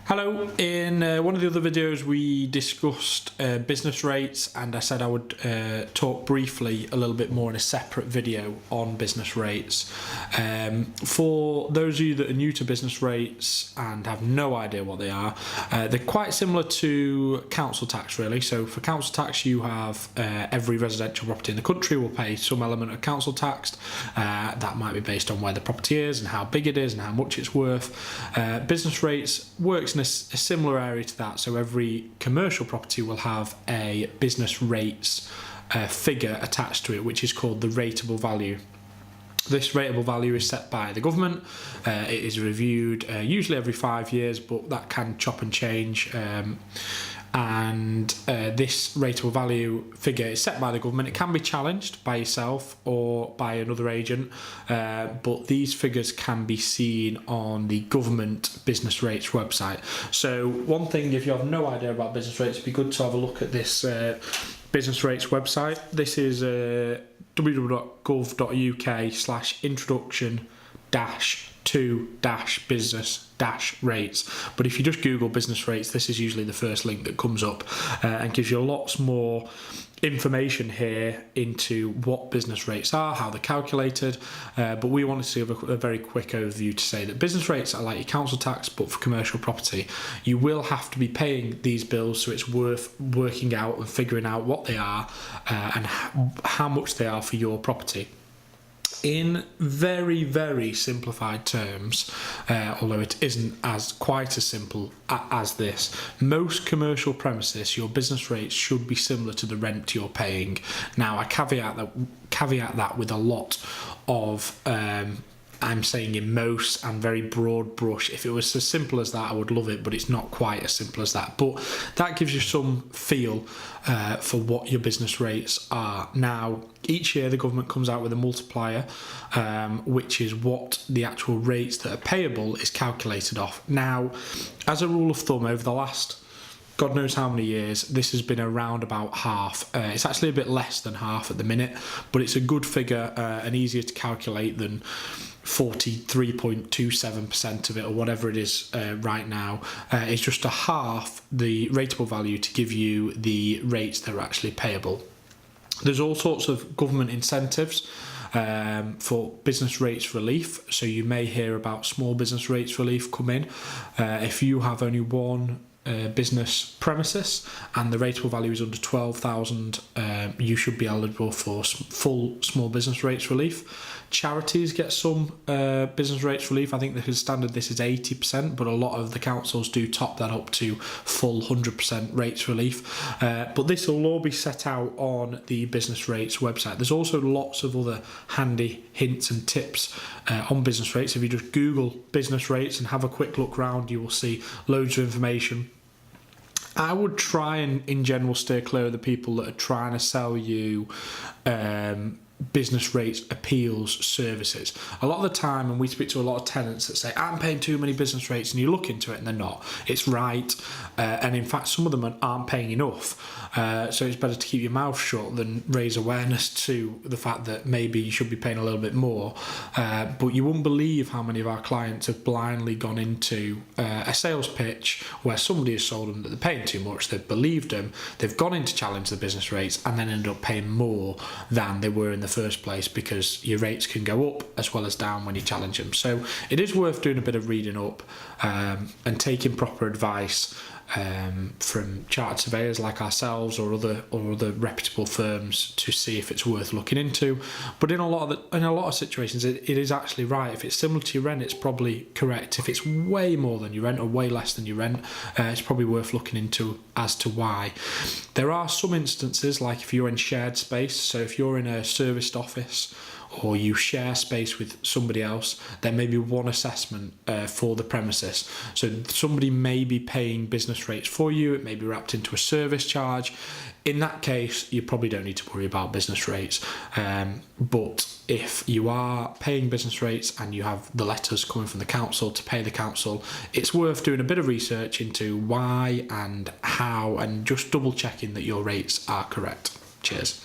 Hello, in one of the other videos we discussed business rates, and I said I would talk briefly a little bit more in a separate video on business rates. For those of you that are new to business rates and have no idea what they are, they're quite similar to council tax really. So for council tax you have every residential property in the country will pay some element of council tax. That might be based on where the property is and how big it is and how much it's worth. Business rates works in a similar area to that, so every commercial property will have a business rates figure attached to it, which is called the rateable value. This rateable value is set by the government. It is reviewed usually every 5 years, but that can chop and change. This rateable value figure is set by the government. It can be challenged by yourself or by another agent, but these figures can be seen on the government business rates website. So one thing, if you have no idea about business rates, it'd be good to have a look at this business rates website. This is www.gov.uk/introduction-to-business-rates. But if you just Google business rates, this is usually the first link that comes up and gives you lots more information here into what business rates are, how they're calculated, but we wanted to give a very quick overview to say that business rates are like your council tax, but for commercial property. You will have to be paying these bills, so it's worth working out and figuring out what they are and how much they are for your property. In very, very simplified terms, although it isn't quite as simple as this, most commercial premises, your business rates should be similar to the rent you're paying. Now, I caveat that with a lot of I'm saying in most and very broad brush. If it was as simple as that, I would love it, but it's not quite as simple as that. But that gives you some feel for what your business rates are. Now, each year the government comes out with a multiplier, which is what the actual rates that are payable is calculated off. Now, as a rule of thumb, over the last God knows how many years, this has been around about half. It's actually a bit less than half at the minute, but it's a good figure and easier to calculate than 43.27% of it, or whatever it is right now. It's just a half the rateable value to give you the rates that are actually payable. There's all sorts of government incentives for business rates relief, so you may hear about small business rates relief come in. If you have only one business premises and the rateable value is under 12,000, you should be eligible for full small business rates relief. Charities get some business rates relief. I think the standard this is 80%, but a lot of the councils do top that up to full 100% rates relief. But this will all be set out on the business rates website. There's also lots of other handy hints and tips on business rates. If you just Google business rates and have a quick look around, you will see loads of information. I would try and, in general, steer clear of the people that are trying to sell you business rates appeals services. A lot of the time, and we speak to a lot of tenants that say, I'm paying too many business rates, and you look into it and they're not. It's right, and in fact some of them aren't paying enough, so it's better to keep your mouth shut than raise awareness to the fact that maybe you should be paying a little bit more. But you wouldn't believe how many of our clients have blindly gone into a sales pitch where somebody has sold them that they're paying too much, they've believed them, they've gone in to challenge the business rates and then ended up paying more than they were in the first place, because your rates can go up as well as down when you challenge them. So it is worth doing a bit of reading up and taking proper advice from chartered surveyors like ourselves or other reputable firms to see if it's worth looking into. But in a lot of situations, it is actually right. If it's similar to your rent, it's probably correct. If it's way more than your rent or way less than your rent, it's probably worth looking into as to why. There are some instances, like if you're in shared space, so if you're in a serviced office or you share space with somebody else, there may be one assessment for the premises. So somebody may be paying business rates for you, it may be wrapped into a service charge. In that case, you probably don't need to worry about business rates. But if you are paying business rates and you have the letters coming from the council to pay the council, it's worth doing a bit of research into why and how, and just double checking that your rates are correct. Cheers.